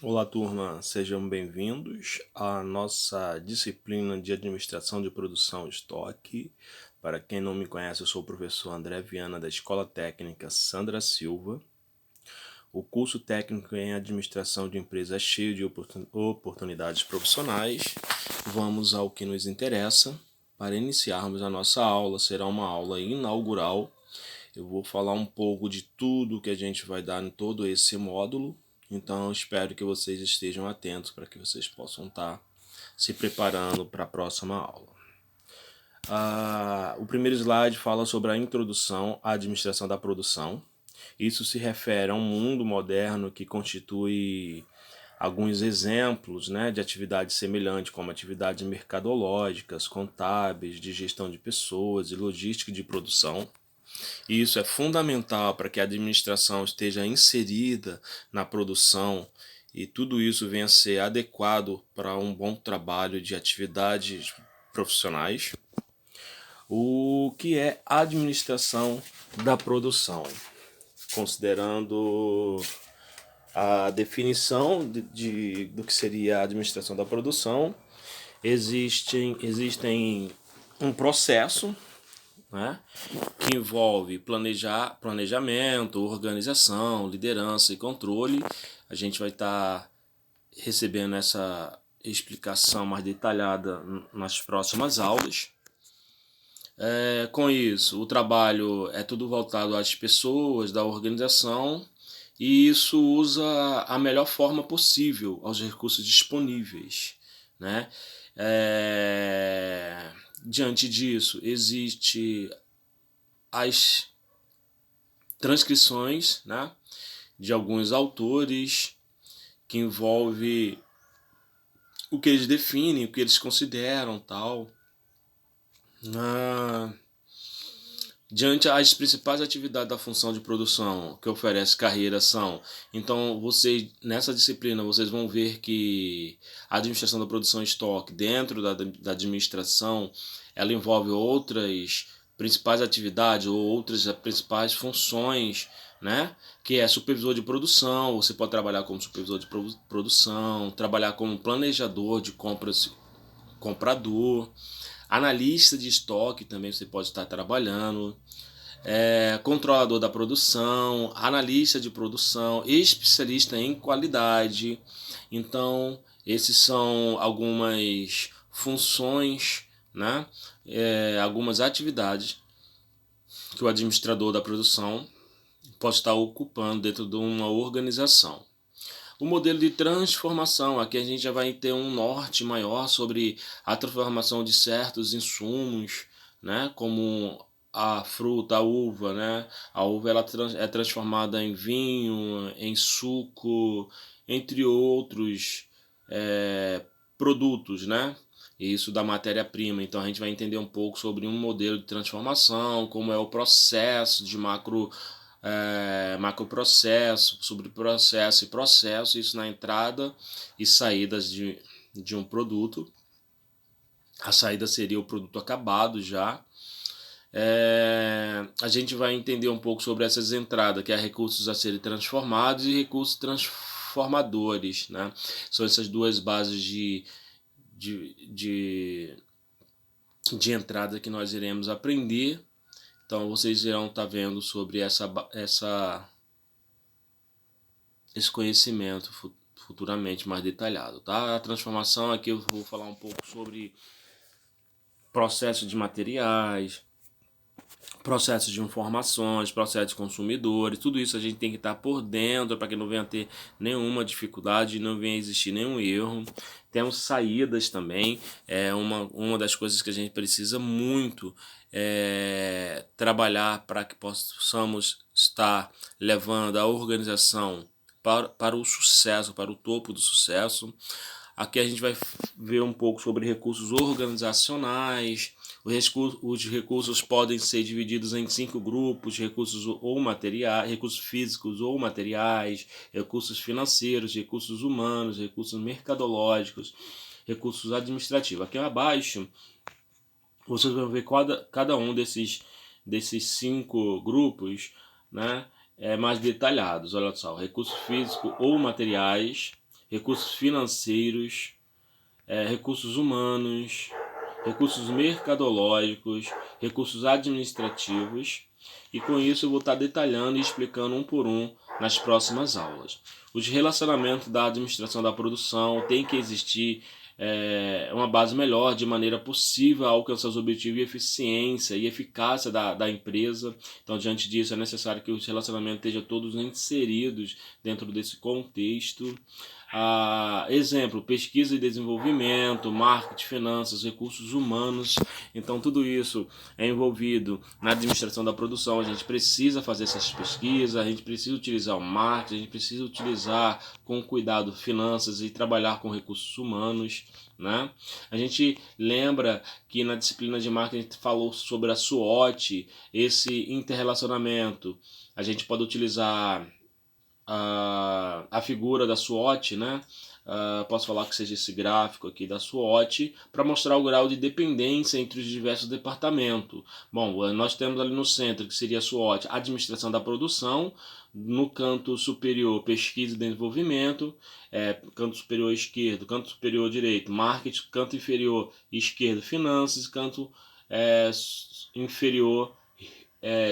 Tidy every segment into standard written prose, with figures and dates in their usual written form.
Olá, turma, sejam bem-vindos à nossa disciplina de Administração de Produção e Estoque. Para quem não me conhece, eu sou o professor André Viana, da Escola Técnica Sandra Silva. O curso técnico em Administração de Empresas é cheio de oportunidades profissionais. Vamos ao que nos interessa. Para iniciarmos a nossa aula, será uma aula inaugural. Eu vou falar um pouco de tudo que a gente vai dar em todo esse módulo. Então, espero que vocês estejam atentos para que vocês possam estar se preparando para a próxima aula. O primeiro slide fala sobre a introdução à administração da produção. Isso se refere a um mundo moderno que constitui alguns exemplos, de atividades semelhantes, como atividades mercadológicas, contábeis, de gestão de pessoas e logística de produção. E isso é fundamental para que a administração esteja inserida na produção e tudo isso venha a ser adequado para um bom trabalho de atividades profissionais. O que é a administração da produção? Considerando a definição do que seria a administração da produção, existem um processo, que envolve planejamento, organização, liderança e controle. A gente vai estar recebendo essa explicação mais detalhada nas próximas aulas. Com isso, o trabalho é tudo voltado às pessoas da organização e isso usa a melhor forma possível aos recursos disponíveis, Diante disso, existe as transcrições, de alguns autores, que envolve o que eles definem, o que eles consideram, tal. Diante as principais atividades da função de produção que oferece carreira são, então vocês nessa disciplina vocês vão ver que a administração da produção e estoque dentro da administração ela envolve outras principais atividades ou outras principais funções, que é supervisor de produção. Você pode trabalhar como supervisor de produção, trabalhar como planejador de compras, comprador, analista de estoque também você pode estar trabalhando, controlador da produção, analista de produção, especialista em qualidade. Então, esses são algumas funções, algumas atividades que o administrador da produção pode estar ocupando dentro de uma organização. O modelo de transformação, aqui a gente já vai ter um norte maior sobre a transformação de certos insumos, como a fruta, a uva, A uva ela é transformada em vinho, em suco, entre outros produtos, Isso da matéria-prima. Então a gente vai entender um pouco sobre um modelo de transformação, como é o processo de macroprocesso, sobre processo e processo, isso na entrada e saídas de um produto. A saída seria o produto acabado já. A gente vai entender um pouco sobre essas entradas, que é recursos a serem transformados e recursos transformadores, São essas duas bases de entrada que nós iremos aprender. Então vocês irão estar vendo sobre esse conhecimento futuramente mais detalhado, tá? A transformação aqui eu vou falar um pouco sobre processo de materiais, processo de informações, processo de consumidores, tudo isso a gente tem que estar por dentro para que não venha ter nenhuma dificuldade, não venha existir nenhum erro. Temos saídas também, uma das coisas que a gente precisa muito trabalhar para que possamos estar levando a organização para o sucesso, para o topo do sucesso. Aqui a gente vai ver um pouco sobre recursos organizacionais. Os recursos podem ser divididos em 5 grupos: recursos ou materiais, recursos físicos ou materiais, recursos financeiros, recursos humanos, recursos mercadológicos, recursos administrativos. Aqui abaixo vocês vão ver cada um desses 5 grupos, mais detalhados. Olha só, recursos físicos ou materiais, recursos financeiros, recursos humanos, recursos mercadológicos, recursos administrativos, e com isso eu vou estar detalhando e explicando um por um nas próximas aulas. Os relacionamentos da administração da produção tem que existir uma base melhor, de maneira possível a alcançar os objetivos de eficiência e eficácia da empresa. Então, diante disso, é necessário que os relacionamentos estejam todos inseridos dentro desse contexto. Exemplo, pesquisa e desenvolvimento, marketing, finanças, recursos humanos. Então, tudo isso é envolvido na administração da produção. A gente precisa fazer essas pesquisas, a gente precisa utilizar o marketing, a gente precisa utilizar com cuidado finanças e trabalhar com recursos humanos, né? A gente lembra que na disciplina de marketing a gente falou sobre a SWOT, esse interrelacionamento. A gente pode utilizar a figura da SWOT, né? Posso falar que seja esse gráfico aqui da SWOT, para mostrar o grau de dependência entre os diversos departamentos. Bom, nós temos ali no centro, que seria a SWOT, administração da produção, no canto superior, pesquisa e desenvolvimento, canto superior esquerdo, canto superior direito, marketing, canto inferior esquerdo, finanças, canto inferior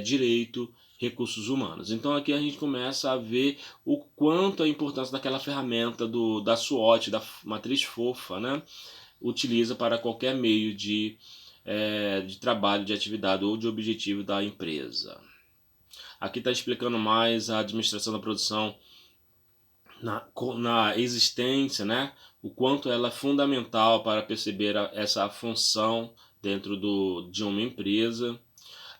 direito, recursos humanos. Então aqui a gente começa a ver o quanto a importância daquela ferramenta da SWOT, da matriz fofa, né, utiliza para qualquer meio de trabalho, de atividade ou de objetivo da empresa. Aqui está explicando mais a administração da produção na existência, né, o quanto ela é fundamental para perceber essa função dentro de uma empresa.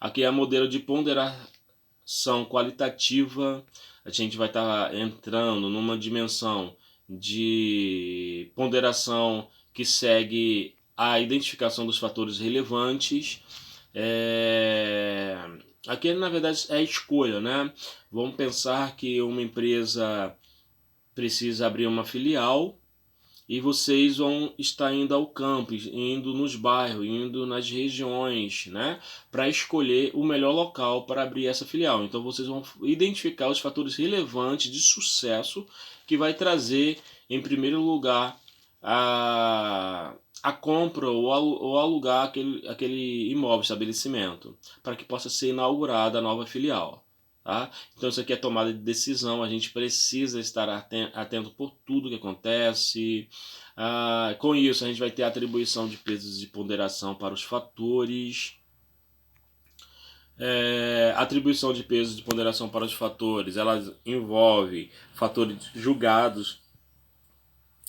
Aqui é o modelo de ponderação qualitativa. A gente vai estar entrando numa dimensão de ponderação que segue a identificação dos fatores relevantes. Aqui, na verdade, é a escolha, né? Vamos pensar que uma empresa precisa abrir uma filial e vocês vão estar indo ao campo, indo nos bairros, indo nas regiões, né, para escolher o melhor local para abrir essa filial. Então vocês vão identificar os fatores relevantes de sucesso que vai trazer, em primeiro lugar, a compra ou alugar aquele imóvel, estabelecimento, para que possa ser inaugurada a nova filial. Tá? Então isso aqui é tomada de decisão, a gente precisa estar atento por tudo que acontece. Com isso a gente vai ter a atribuição de pesos de ponderação para os fatores. Atribuição de pesos de ponderação para os fatores, ela envolve fatores julgados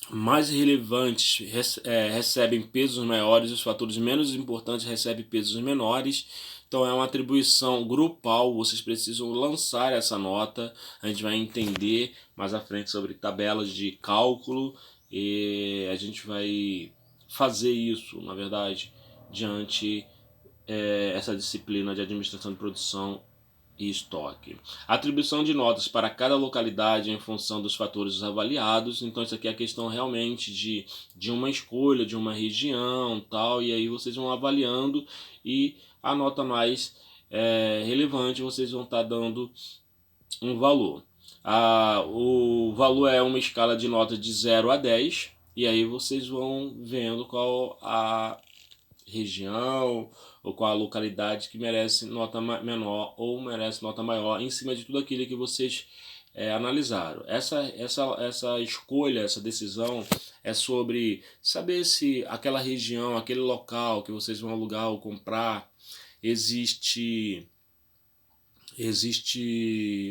mais relevantes recebem pesos maiores, os fatores menos importantes recebem pesos menores. Então é uma atribuição grupal, vocês precisam lançar essa nota. A gente vai entender mais à frente sobre tabelas de cálculo e a gente vai fazer isso, na verdade, diante essa disciplina de administração de produção e estoque. Atribuição de notas para cada localidade em função dos fatores avaliados. Então isso aqui é a questão realmente de uma escolha, de uma região, tal, e aí vocês vão avaliando e a nota mais relevante vocês vão estar dando um valor. O valor é uma escala de notas de 0 a 10 e aí vocês vão vendo qual a região ou qual a localidade que merece nota menor ou merece nota maior em cima de tudo aquilo que vocês analisaram. Essa escolha, essa decisão é sobre saber se aquela região, aquele local que vocês vão alugar ou comprar, existe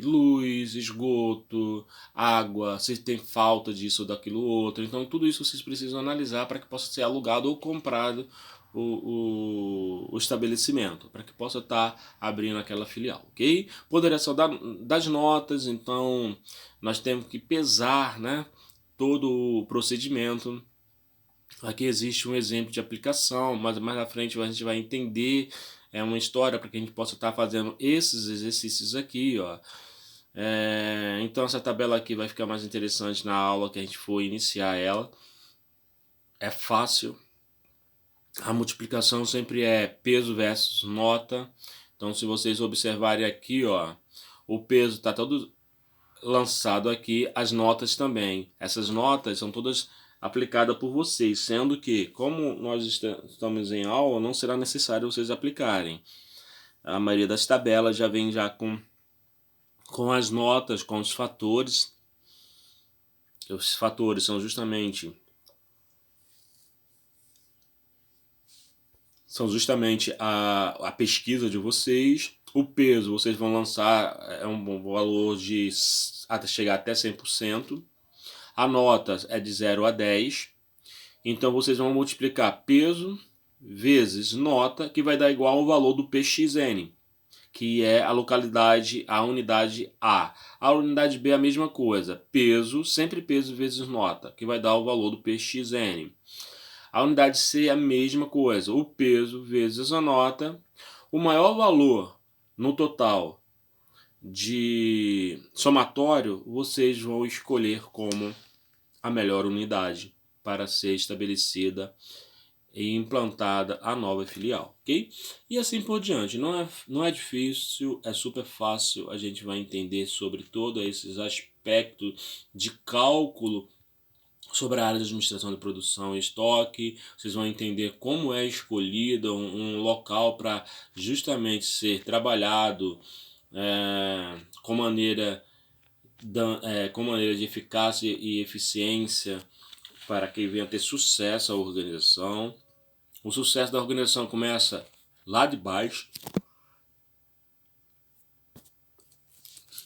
luz, esgoto, água, se tem falta disso ou daquilo outro. Então tudo isso vocês precisam analisar para que possa ser alugado ou comprado o estabelecimento, para que possa estar abrindo aquela filial, ok? Ponderação das notas, então nós temos que pesar, né, todo o procedimento. Aqui existe um exemplo de aplicação, mas mais à frente a gente vai entender uma história para que a gente possa estar fazendo esses exercícios aqui, ó. Então essa tabela aqui vai ficar mais interessante na aula que a gente for iniciar ela. É fácil. A multiplicação sempre é peso versus nota. Então se vocês observarem aqui, ó, o peso está todo lançado aqui as notas também. Essas notas são todas aplicadas por vocês, sendo que, como nós estamos em aula, não será necessário vocês aplicarem. A maioria das tabelas já vem já com as notas, com os fatores. Os fatores são justamente a pesquisa de vocês. O peso, vocês vão lançar um valor de até chegar até 100%. A nota é de 0 a 10. Então vocês vão multiplicar peso vezes nota, que vai dar igual ao valor do PXN, que é a localidade, a unidade A. A unidade B é a mesma coisa, peso, sempre peso vezes nota, que vai dar o valor do PXN. A unidade C é a mesma coisa, o peso vezes a nota. O maior valor no total de somatório, vocês vão escolher como a melhor unidade para ser estabelecida e implantada a nova filial, ok? E assim por diante. Não é difícil, é super fácil. A gente vai entender sobre todos esses aspectos de cálculo sobre a área de administração de produção e estoque. Vocês vão entender como é escolhido um local para justamente ser trabalhado com maneira de eficácia e eficiência para que venha ter sucesso a organização. O sucesso da organização começa lá de baixo,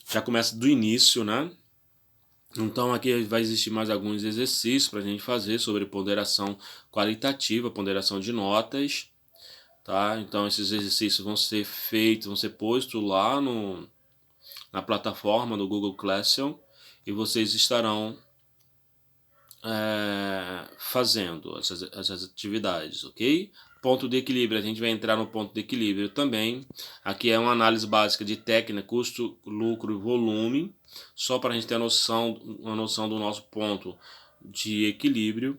já começa do início, né? Então aqui vai existir mais alguns exercícios para a gente fazer sobre ponderação qualitativa, ponderação de notas, tá? Então esses exercícios vão ser feitos, vão ser postos lá na plataforma do Google Classroom e vocês estarão fazendo essas atividades, ok? Ponto de equilíbrio, a gente vai entrar no ponto de equilíbrio também. Aqui é uma análise básica de técnica, custo, lucro e volume, só para a gente ter uma noção do nosso ponto de equilíbrio.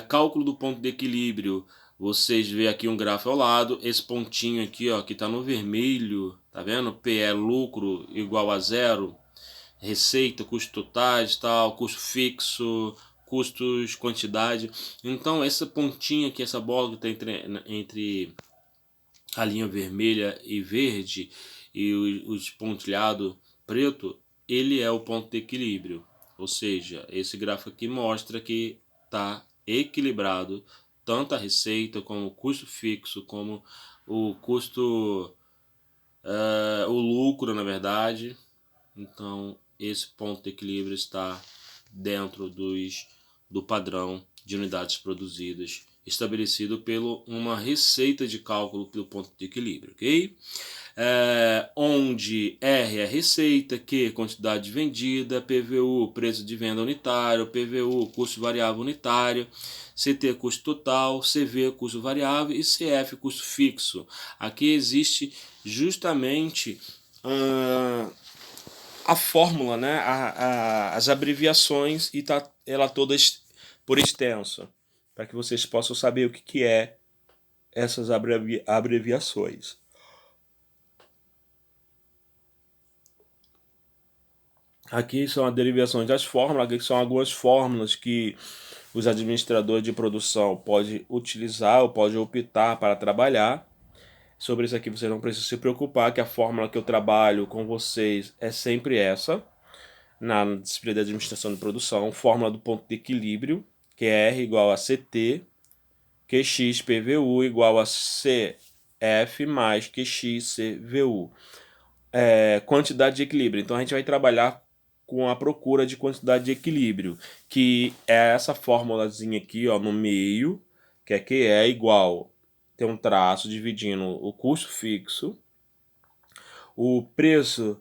Cálculo do ponto de equilíbrio, vocês veem aqui um gráfico ao lado, esse pontinho aqui, ó, que está no vermelho, tá vendo? PE, lucro igual a zero. Receita, custos totais, tal, custo fixo, custos, quantidade. Então essa pontinha aqui, essa bola que está entre a linha vermelha e verde e o espontilhado preto, ele é o ponto de equilíbrio. Ou seja, esse gráfico aqui mostra que está equilibrado tanto a receita como o custo fixo, como o custo, o lucro, na verdade. Então esse ponto de equilíbrio está dentro do padrão de unidades produzidas estabelecido pela uma receita de cálculo do ponto de equilíbrio, ok? Onde R é receita, Q quantidade vendida, PVU preço de venda unitário, PVU custo variável unitário, CT custo total, CV custo variável e CF custo fixo. Aqui existe justamente a fórmula, né? As abreviações e tá ela todas por extenso, para que vocês possam saber o que é essas abreviações. Aqui são as derivações das fórmulas, aqui são algumas fórmulas que os administradores de produção podem utilizar ou podem optar para trabalhar. Sobre isso aqui você não precisa se preocupar, que a fórmula que eu trabalho com vocês é sempre essa. Na disciplina de administração de produção, fórmula do ponto de equilíbrio, que é R igual a CT, QX PVU igual a CF mais QX CVU. Quantidade de equilíbrio. Então a gente vai trabalhar com a procura de quantidade de equilíbrio, que é essa formulazinha aqui, ó, no meio, que é igual, tem um traço dividindo o custo fixo, o preço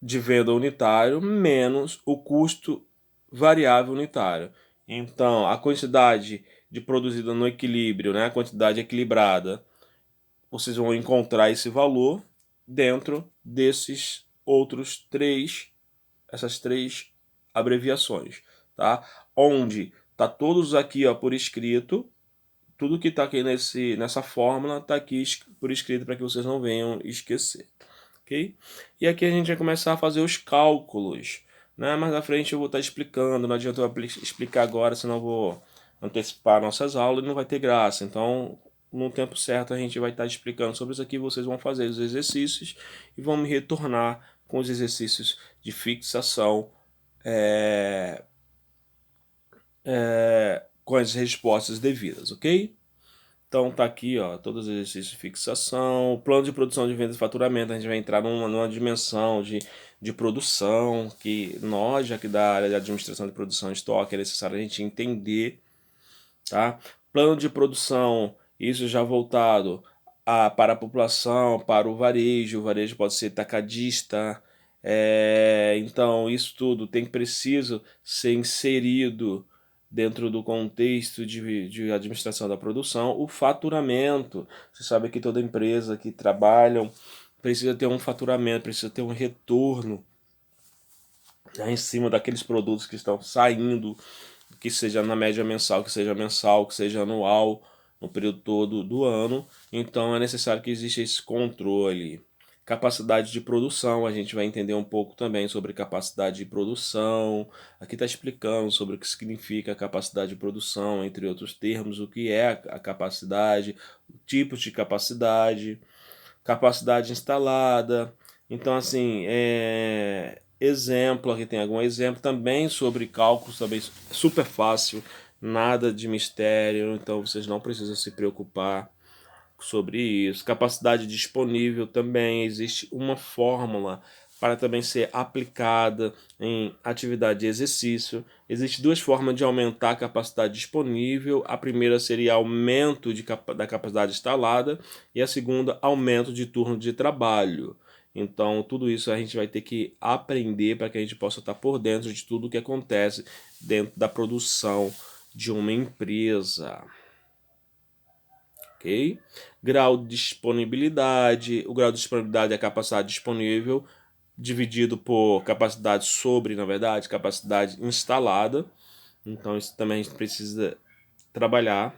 de venda unitário menos o custo variável unitário. Então, a quantidade de produzida no equilíbrio, né, a quantidade equilibrada, vocês vão encontrar esse valor dentro desses outros essas três abreviações, tá? Onde tá todos aqui, ó, por escrito, tudo que está aqui nessa fórmula está aqui por escrito para que vocês não venham esquecer. ok? E aqui a gente vai começar a fazer os cálculos, né? Mais à frente eu vou estar explicando, não adianta eu explicar agora, senão eu vou antecipar nossas aulas e não vai ter graça. Então, no tempo certo a gente vai estar explicando sobre isso aqui, vocês vão fazer os exercícios e vão me retornar com os exercícios de fixação, com as respostas devidas, ok? Então tá aqui, ó, todos os exercícios de fixação, plano de produção de vendas e faturamento. A gente vai entrar numa dimensão de produção que nós, já que da área de administração de produção e estoque, é necessário a gente entender, tá? Plano de produção, isso já voltado para a população, para o varejo pode ser tacadista, então isso tudo preciso ser inserido dentro do contexto de administração da produção. O faturamento, você sabe que toda empresa que trabalha precisa ter um faturamento, precisa ter um retorno, né, em cima daqueles produtos que estão saindo, que seja na média mensal, que seja anual, no período todo do ano. Então é necessário que exista esse controle. Capacidade de produção, a gente vai entender um pouco também sobre capacidade de produção. Aqui está explicando sobre o que significa capacidade de produção, entre outros termos, o que é a capacidade, tipos de capacidade, capacidade instalada. Então, assim, exemplo, aqui tem algum exemplo também sobre cálculos, também super fácil, nada de mistério, então vocês não precisam se preocupar sobre isso. Capacidade disponível também, existe uma fórmula para também ser aplicada em atividade de exercício. Existem duas formas de aumentar a capacidade disponível. A primeira seria aumento da capacidade instalada e a segunda, aumento de turno de trabalho. Então, tudo isso a gente vai ter que aprender para que a gente possa estar por dentro de tudo o que acontece dentro da produção de uma empresa. Ok? Grau de disponibilidade. O grau de disponibilidade é a capacidade disponível dividido por capacidade sobre, na verdade, capacidade instalada. Então, isso também a gente precisa trabalhar.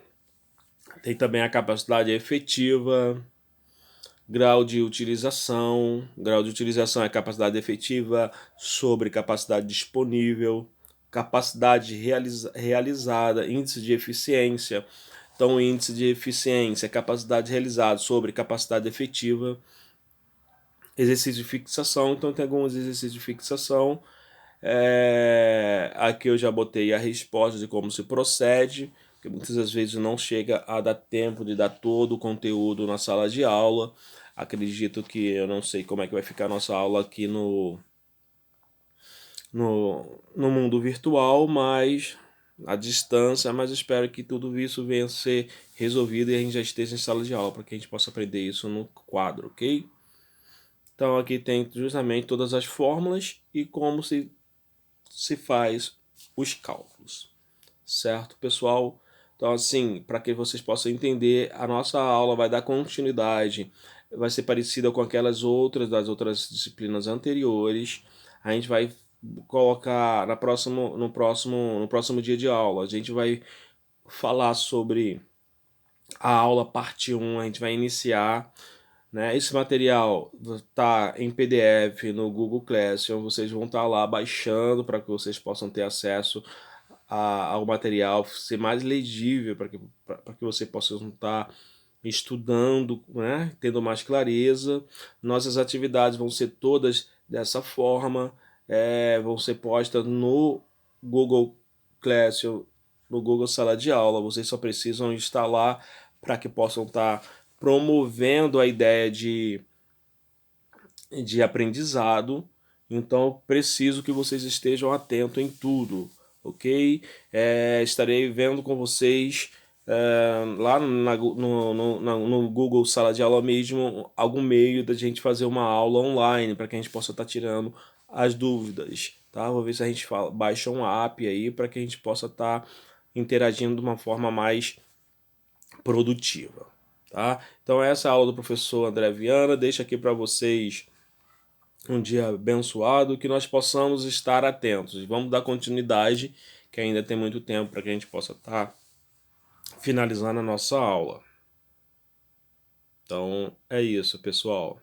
Tem também a capacidade efetiva, grau de utilização. Grau de utilização é capacidade efetiva sobre capacidade disponível, capacidade realizada, índice de eficiência. Então, o índice de eficiência é capacidade realizada sobre capacidade efetiva. Exercício de fixação, então tem alguns exercícios de fixação. Aqui eu já botei a resposta de como se procede, porque muitas das vezes não chega a dar tempo de dar todo o conteúdo na sala de aula. Acredito que eu não sei como é que vai ficar a nossa aula aqui no mundo virtual, mas à distância, mas espero que tudo isso venha a ser resolvido e a gente já esteja em sala de aula, para que a gente possa aprender isso no quadro, ok? Então aqui tem justamente todas as fórmulas e como se faz os cálculos, certo, pessoal? Então, assim, para que vocês possam entender, a nossa aula vai dar continuidade, vai ser parecida com aquelas outras, das outras disciplinas anteriores. A gente vai colocar no próximo dia de aula, a gente vai falar sobre a aula parte 1, a gente vai iniciar, né? Esse material está em PDF no Google Classroom, vocês vão estar lá baixando para que vocês possam ter acesso ao material, ser mais legível para que você possa estar estudando, né? Tendo mais clareza. Nossas atividades vão ser todas dessa forma, vão ser postas no Google Classroom, no Google Sala de Aula. Vocês só precisam instalar para que possam estar promovendo a ideia de aprendizado. Então, preciso que vocês estejam atentos em tudo, ok? Estarei vendo com vocês lá no Google Sala de Aula mesmo, algum meio da gente fazer uma aula online para que a gente possa estar tirando as dúvidas, tá? Vou ver se a gente baixa um app aí para que a gente possa estar interagindo de uma forma mais produtiva, tá? Então essa é a aula do professor André Viana, deixa aqui para vocês um dia abençoado, que nós possamos estar atentos. Vamos dar continuidade, que ainda tem muito tempo para que a gente possa estar finalizando a nossa aula. Então é isso, pessoal.